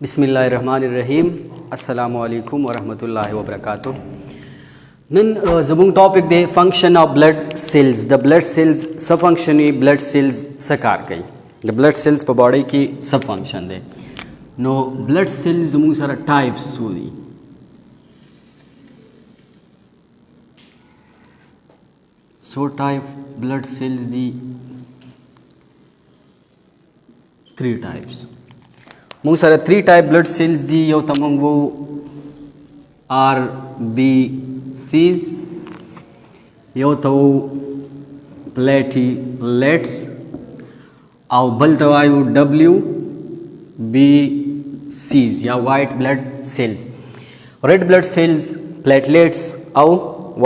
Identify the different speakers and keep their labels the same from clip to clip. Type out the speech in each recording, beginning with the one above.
Speaker 1: बिस्मिल्लाहिर्रहमानिर्रहीम अस्सलामु अलैकुम वरहमतुल्लाहि वबरकातुह। नन ज़बुंग टॉपिक दे फंक्शन ऑफ ब्लड सेल्स। द ब्लड सेल्स सब फंक्शन ब्लड सेल्स सकार गई द ब्लड सेल्स पर बॉडी की सब फंक्शन दे नो ब्लड सेल्स ज़बुंग सारा टाइप्स सूदी सो टाइप ब्लड सेल्स दी 3 टाइप्स मुंग सारा 3 टाइप ब्लड सेल्स दी यो तमंग वो आर बी सीज यो तो प्लेटलेट्स और बल तवायु डब्ल्यू बी सीज या white blood sales red blood cells platelets और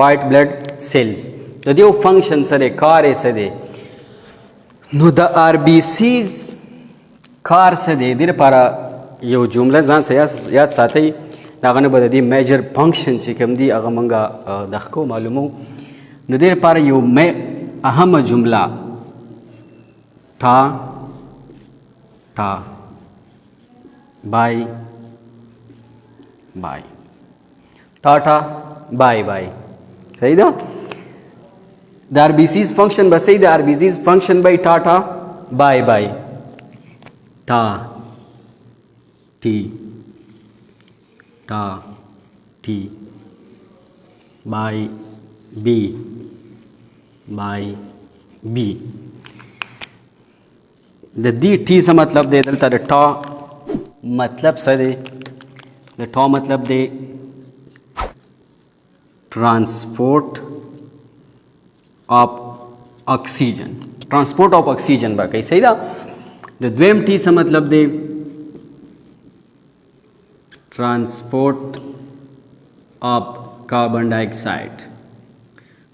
Speaker 1: वाइट ब्लड सेल्स तो दो फंक्शन सरे कार्य सदे नो द आर बी सीज कार से दे दिर पारा यो जुमला जान से याद साथ ही नागन बद दी मेजर फंक्शन चिकम दी अगमंगा दखको मालूमो नदीर पारा यो मैं अहम जुमला था बाय बाय टाटा बाय बाय सही दा द आरबीसीज फंक्शन बस सही द आरबीसीज फंक्शन बाय टाटा बाय बाय टा टी बाय बी द दी टी से मतलब दे दलता द टा मतलब से दे द टा मतलब दे ट्रांसपोर्ट ऑफ ऑक्सीजन बा कहीं सही दा द द्वेम टी से मतलब दे ट्रांसपोर्ट ऑफ कार्बन डाइऑक्साइड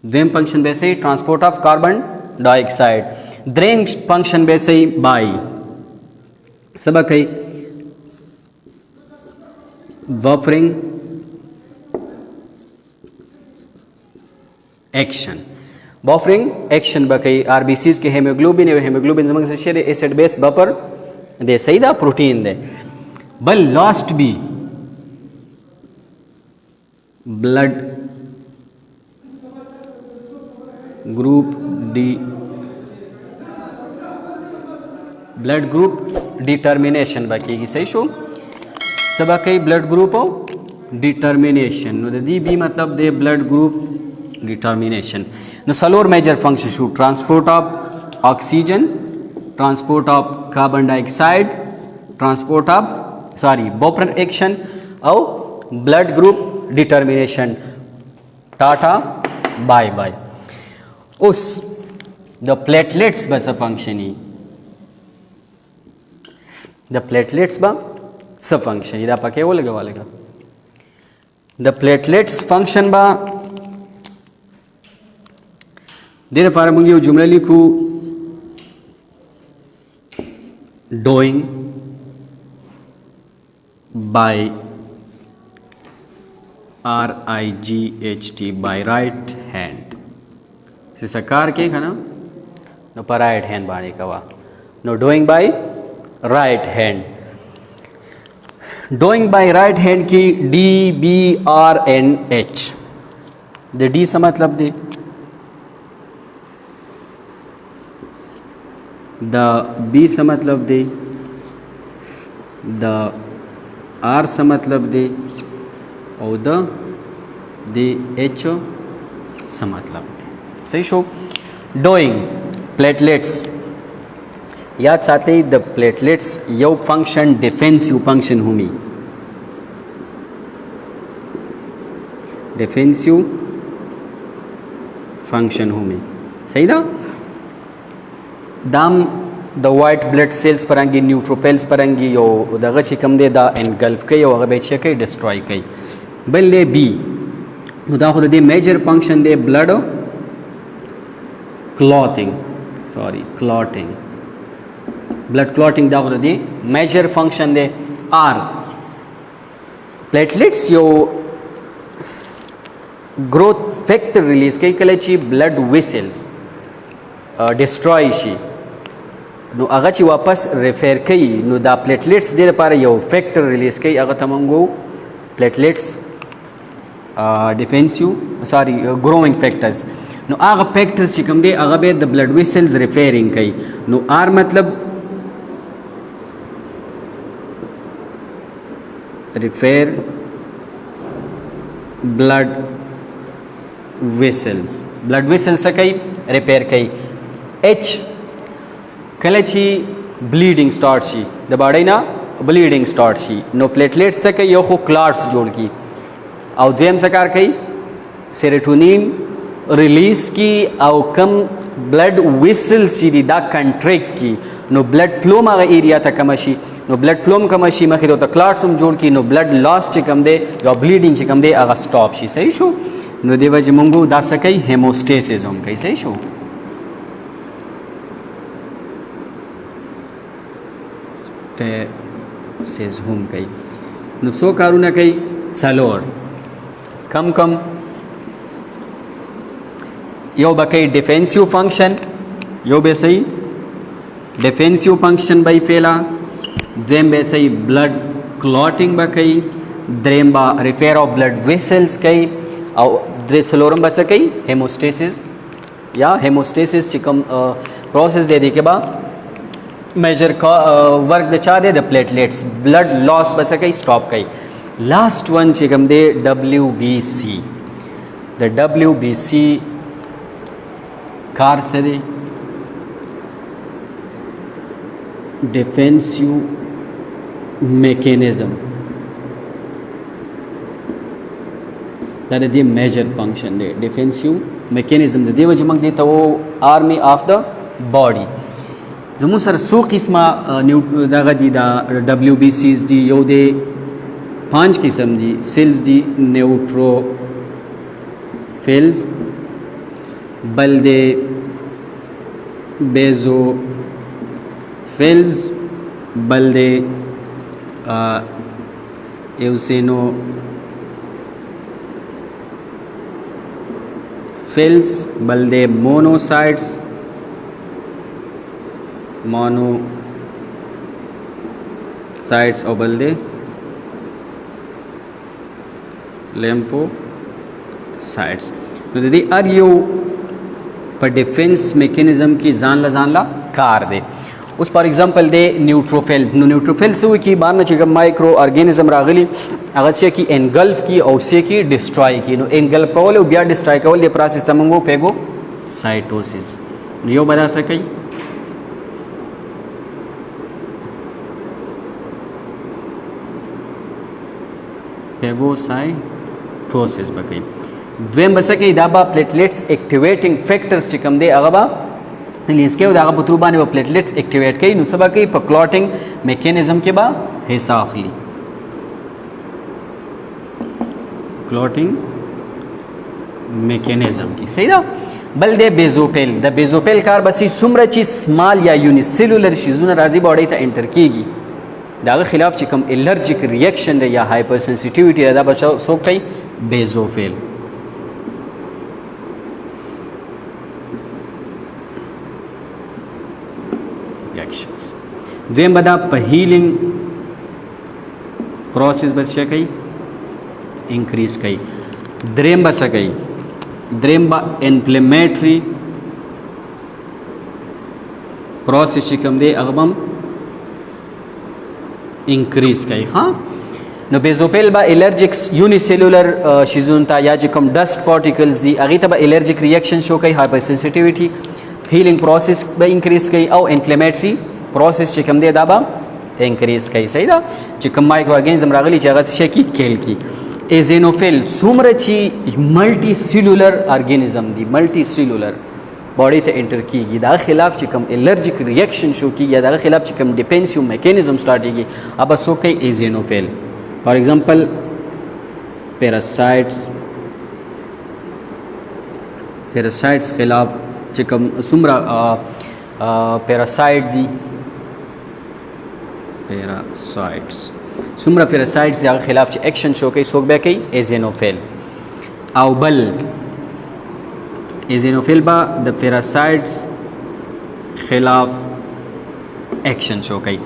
Speaker 1: द्वेम फंक्शन वैसे ही ट्रांसपोर्ट ऑफ कार्बन डाइऑक्साइड द्रेम फंक्शन वैसे ही बाई सबक है वफरिंग एक्शन बकई आरबीसीज के हेमोग्लोबिन जमंग से शेर एसिड बेस बपर दे सही दा प्रोटीन दे बल लास्ट बी ब्लड ग्रुप डिटर्मिनेशन बाकी सही शो सब कई ब्लड ग्रुप हो डिटर्मिनेशन दी बी मतलब दे blood group determination. The solar major function should transport of oxygen, transport of carbon dioxide, transport of Bopper action और blood group determination. टाटा बाय बाय उस the platelets बस function ही the platelets बा सब function इधर पाके वो लगे वाले का the platelets function बा देर फार मुंगी वो जुमला लिखू doing by RIGHT by right hand से सकार के खाना नो पर राइट हैंड बाने कवा नो डोइंग बाय राइट हैंड की DBRNH द डी से मतलब दे द बी से मतलब दे द आर से मतलब दे और द एच से मतलब दे सही शो डोइंग प्लेटलेट्स याद साथ ही द प्लेटलेट्स यो फंक्शन डिफेंसिव फंक्शन हुमी सही ना दाम द वाइट ब्लड सेल्स परंगी न्यूट्रोफिल्स परंगी यो दगा चिकम दे दा एनगल्फ के यो अगबे के डिस्ट्रॉय कई बल ले बी मुदा खुद दे मेजर फंक्शन दे ब्लड क्लॉटिंग ब्लड क्लॉटिंग दा खुद दे मेजर फंक्शन दे आर प्लेटलेट्स यो ग्रोथ फैक्टर रिलीज कई कलेची ब्लड वेसल्स डिस्ट्रॉय शी نو هغه چې واپس ریفیر کوي نو دا پلیټلیټس د لپاره یو فیکټر ریلیز کوي هغه ته موږ پلیټلیټس ډیفینسیو سوري ګروینګ فیکټرز نو هغه فیکټرز چې کوم دی هغه به د بلډ ویسلز ریفیرینګ کوي نو آر مطلب ریفیر بلډ ویسلز څه کوي ریپیر کوي اچ کله چې بلیډینګ سٹارټ شي د باډۍ نه بلیډینګ سٹارټ شي نو پلیټلیټس څه کوي یو خو کلاټس جوړ کی او دویم څه کار کوي سیروټونین ریلیز کی او کم بلډ ویسلز چې دي دا کنټریکټ کی نو بلډ فلو هغه ایریا ته کم شي نو بلډ فلو کم شي مخې ته کلاټس هم جوړ کی نو بلډ لاس چې کم دی یا بلیډینګ چې کم دی هغه سټاپ شي صحیح شو نو دی وجه مونږ دا څه کوي هیموسټیسس هم کوي صحیح شو سیز هم کوي نو څو کارونه کوي څلور کم یو به کوي ډیفینسیو فنکشن یو به صحیح ډیفینسیو فنکشن به فعلا دویم به صحیح بلډ کلاټینګ به کوي دریم به ریفیر آف بلډ ویسلز کوي او درې څلورم به څه کوي هیموسټیسس یا هیموسټیسس چې کوم پروسیس دی دی کې به میجر ورک د چا دی د پلیټلیټس بلډ لاس به څه کوي سټاپ کوي لاست ون چې کوم دی ډبلیو بی سی د ډبلیو بی سی کار څه دی ډیفینسیو میکانیزم دا د دې میجر فنکشن دی ډیفینسیو میکانیزم د دې وجه موږ دی ته وو آرمی آف د باډي زموږ سره څو قسمه دغه دي دا ډبلیو بی سیز دي یو دی 5 قسم دي سیلز دي نیوټروفیلز بل دی بیزوفیلز بل دی ایوسینو فیلز بل دی مونوسائٹس او بل دی لیمفوسائٹس نو د دې هر یو په ډیفینس میکانیزم کې ځان لا کار دی اوس فار ایگزامپل دی نیوټروفیلز نو نیوټروفیلز څه کی باندې چې کوم مایکرو ارګانیزم راغلي هغه څه کی انګلف کی او څه کی ډیسټروي کی نو انګلف کول او بیا ډیسټروي کول د پروسس ته موږ پیګو سایټوسیس یو بدا څه کوي پیګوسایټوسس بکې دویم بس کې دا با پلیټلیټس اکټیویټینګ فیکټرز چې کوم دی هغه با ریلیز کوي دا په تر باندې پلیټلیټس اکټیویټ کوي نو سبا کوي په کلاټینګ میکانیزم کې با حصہ اخلي کلاټینګ میکانیزم کې صحیح ده بل دی بیزوفیل د بیزوفیل کار بسې څومره چې سمال یا یونیسیلولر شیزونه راځي باډي ته انټر کیږي داغه خلاف چې کوم الرجیک ریاکشن دی یا هایپر سنسټیویټي دا بچو سو کوي بیزوفیل ریاکشنز دویم بدا په هیلینګ پروسس بس څه کوي انکریز کوي دریم بس کوي دریم با انفلیمیټری پروسس چې کوم دی هغه هم انکریز کوي ها نو بیزوفیل با الرجیکس یونیسیلولر شیزون تا یا چې کوم ډسټ پارټیکلز دي هغه ته به الرجیک ریاکشن شو کوي هایپر سنسټیویټي هیلینګ پروسس به انکریز کوي او انفلیمیټری پروسس چې کوم دی دا به انکریز کوي صحیح ده چې کوم مایکرو ارګانیزم راغلي چې هغه څه کی کیل کی ایزینوفیل څومره چې ملټي سیلولر ارګانیزم دي ملټي سیلولر باډي ته انټر کیږي دا خلاف چې کوم الرجیک ریاکشن شو کیږي دا خلاف چې کوم ډیفینسیو میکانیزم سٹارټ کیږي اب سو کوي ایزینوفیل فار ایگزامپل پیراسایټس خلاف چې کوم څومره پیراسایټ دي پیراسایټس څومره پیراسایټس دغه خلاف چې اکشن شو کوي څوک به کوي ایزینوفیل او بل ایزینوفیل با د پیراسایټس خلاف action show کوي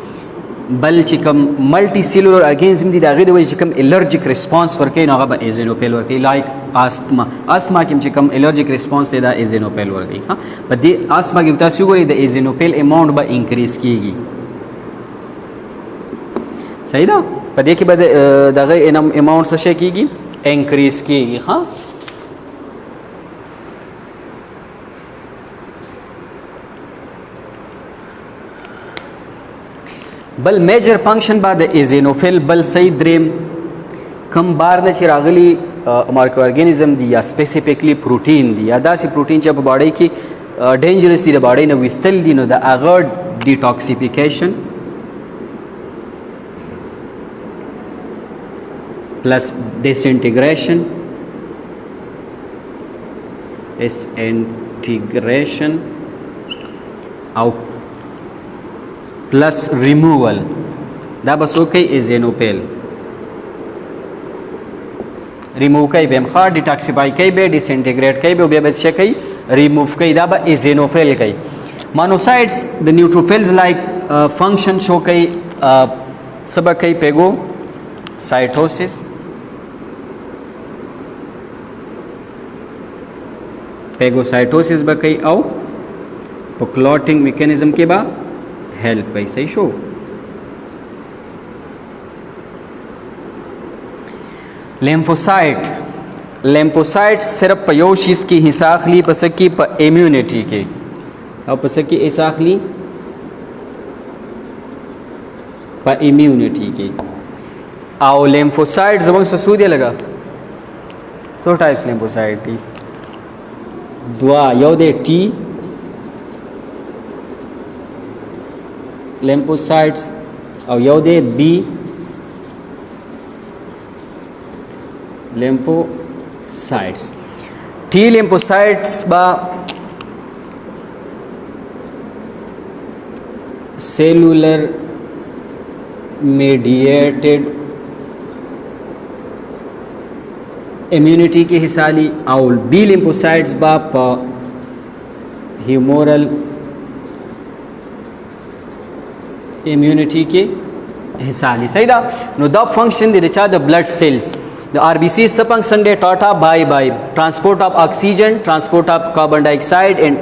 Speaker 1: بل چې کوم ملټي سیلولر ارګانیزم دي دا غي د وجه چې کوم الرجیک ریسپانس ورکوي نو هغه به ایزینوفیل ورکوي لایک استما کې چې کوم الرجیک ریسپانس دی دا ایزینوفیل ورکوي ها په دې استما کې تاسو ګورئ د ایزینوفیل اماونت به انکریز کیږي صحیح ده په دې کې به دغه اماونت څه شي کیږي انکریز کیږي ها بل میجر فنکشن بعد ایزینوفیل بل صحیح دریم کم بار نه چې راغلي مایکرو ارګانیزم دي یا سپیسیفیکلی پروتین دي یا داسې پروتین چې په باډي کې ډینجرس دي د باډي نه وستل دي نو د هغه ډیټاکسیفیکیشن plus disintegration او plus removal دا بس اوکي ایزینوفیل ریموو کوي به مخا ډیټاکسیفای کوي به ډیسینټیګریټ کوي به بیا څه کوي ریموو کوي دا به ایزینوفیل کوي مونوسایټس د نیوټروفیلز لایک فنکشن شو کوي سبا کوي پیګو سایټوسس پیګوسایټوسس به کوي او په کلوټینګ میکانیزم کې به हेल्प कोई सही शो लेम्फोसाइट सिर्फ पे यो चीज़ की हिसाखली पसकी प इम्यूनिटी के और पसकी हिसाखली प इम्यूनिटी के आओ लेम्फोसाइट जब ससूदिया लगा सो टाइप्स लेम्फोसाइट की दुआ यो दे टी lymphocytes और यो दे बी lymphocytes T lymphocytes बा cellular mediated immunity के हिसाली और B lymphocytes बा humoral immunity के हिसाली सही दा नो द फंक्शन दे चा द ब्लड सेल्स द आरबीसी स फंक्शन दे टाटा by transport of oxygen transport of carbon dioxide and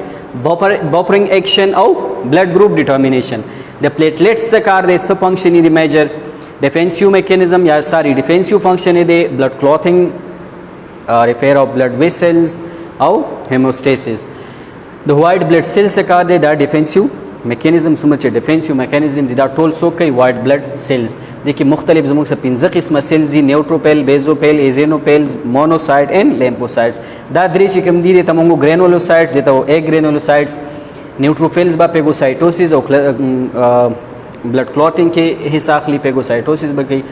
Speaker 1: buffering action और ब्लड ग्रुप डिटर्मिनेशन द प्लेटलेट्स स कार दे स फंक्शन इन द मेजर डिफेंसिव मैकेनिज्म या सारी डिफेंसिव फंक्शन दे blood clotting repair of blood vessels और हेमोस्टेसिस द व्हाइट ब्लड सेल्स स कार दे द डिफेंसिव मैकेनिज्म समझ डिफेंसिव मैकेनिज्म दा टोल सो कई वाइट ब्लड सेल्स देखिए मुख्तलिफ जमुक से 15 किस्म सेल्स दी न्यूट्रोफिल बेसोफिल एजेनोफिल्स मोनोसाइट एंड लेम्फोसाइट्स दा दृश्य कम दी तमंगो ग्रेनुलोसाइट्स देता वो एक ग्रेनुलोसाइट्स न्यूट्रोफिल्स बा पेगोसाइटोसिस और ब्लड क्लॉटिंग के हिसाखली पेगोसाइटोसिस बकई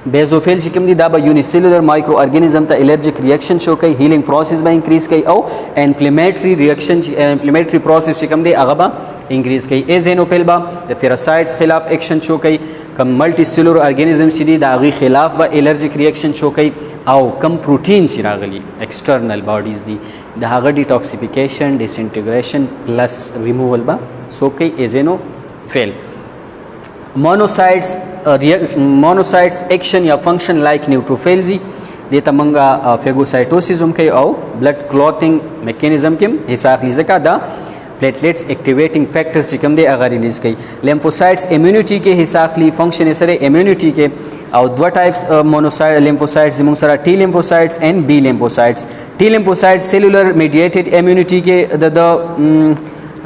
Speaker 1: बेसोफिल शिकम दी दाबा यूनिसेलुलर माइक्रो ऑर्गेनिज्म ता एलर्जिक रिएक्शन शो कई हीलिंग प्रोसेस बा इंक्रीज कई और इन्फ्लेमेटरी रिएक्शन इन्फ्लेमेटरी प्रोसेस शिकम दी अगबा इंक्रीज कई एजेनोफिल बा द फेरासाइट्स खिलाफ एक्शन शो कई कम मल्टी सेलुलर ऑर्गेनिज्म दी दागी खिलाफ बा एलर्जिक रिएक्शन शो कई और कम प्रोटीन चिरागली एक्सटर्नल बॉडीज दी दागा डिटॉक्सिफिकेशन डिसइंटीग्रेशन प्लस रिमूवल बा सो कई एजेनोफिल मोनोसाइट्स एक्शन या फंक्शन लाइक न्यूट्रोफिल्स देता मंगा फेगोसाइटोसिस के और ब्लड क्लॉथिंग मैकेनिज्म के हिसाब लीजिएगा दा प्लेटलेट्स एक्टिवेटिंग फैक्टर्स कम दे अगर रिलीज कई लेम्फोसाइट्स इम्यूनिटी के हिसाब ली फंक्शन सरे इम्यूनिटी के और दो टाइप्स मोनोसाइट लेम्फोसाइट्स जिमंग सरा टी लेम्फोसाइट्स एंड बी लेम्फोसाइट्स टी लेम्फोसाइट्स सेलुलर मीडिएटेड इम्यूनिटी के द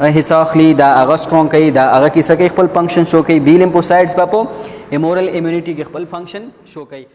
Speaker 1: हिसाखली दा अगर स्ट्रॉन्ग कई दा अगर किसा के खपल फंक्शन शो कई बी लिम्फोसाइट्स बापो इमोरल इम्यूनिटी के खपल फंक्शन शो कई